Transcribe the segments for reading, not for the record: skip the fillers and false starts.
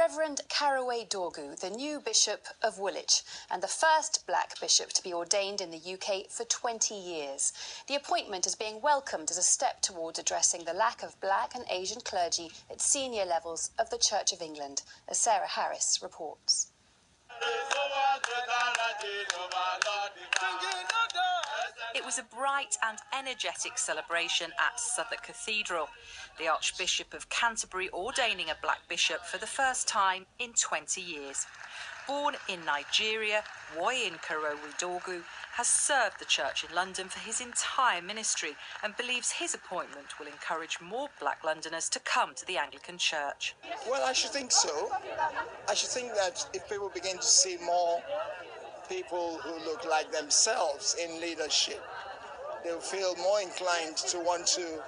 Reverend Caraway Dorgu, the new Bishop of Woolwich, and the first black bishop to be ordained in the UK for 20 years. The appointment is being welcomed as a step towards addressing the lack of black and Asian clergy at senior levels of the Church of England, as Sarah Harris reports. It was a bright and energetic celebration at Southwark Cathedral. The Archbishop of Canterbury ordaining a black bishop for the first time in 20 years. Born in Nigeria, Woyin Karowi-Dorgu has served the church in London for his entire ministry and believes his appointment will encourage more black Londoners to come to the Anglican Church. Well, I should think so. I should think that if people begin to see more people who look like themselves in leadership, they'll feel more inclined to want to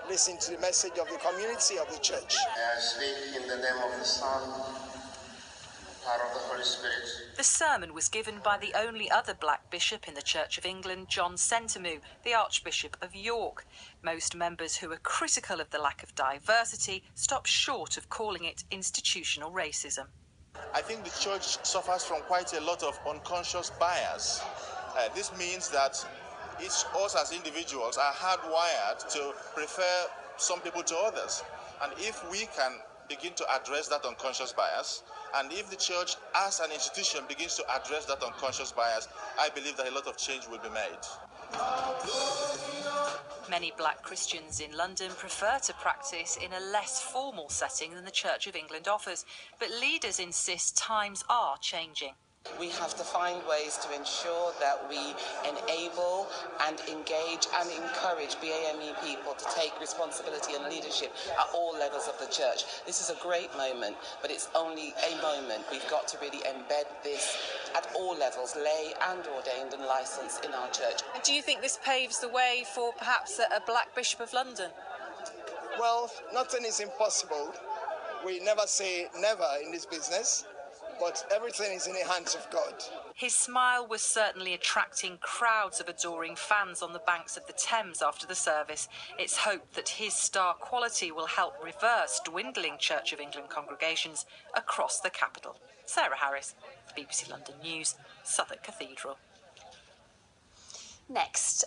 listen to the message of the community of the church. I speak in the name of the Son, power of the Holy Spirit. The sermon was given by the only other black bishop in the Church of England, John Sentamu, the Archbishop of York. Most members who are critical of the lack of diversity stop short of calling it institutional racism. I think the church suffers from quite a lot of unconscious bias. This means that us as individuals are hardwired to prefer some people to others. And if we can begin to address that unconscious bias, and if the church as an institution begins to address that unconscious bias, I believe that a lot of change will be made. Many black Christians in London prefer to practice in a less formal setting than the Church of England offers, but leaders insist times are changing. We have to find ways to ensure that we enable and engage and encourage BAME people to take responsibility and leadership at all levels of the church. This is a great moment, but it's only a moment. We've got to really embed this at all levels, lay and ordained and licensed in our church. And do you think this paves the way for perhaps a black Bishop of London? Well, nothing is impossible. We never say never in this business, but everything is in the hands of God. His smile was certainly attracting crowds of adoring fans on the banks of the Thames after the service. It's hoped that his star quality will help reverse dwindling Church of England congregations across the capital. Sarah Harris, BBC London News, Southwark Cathedral. Next.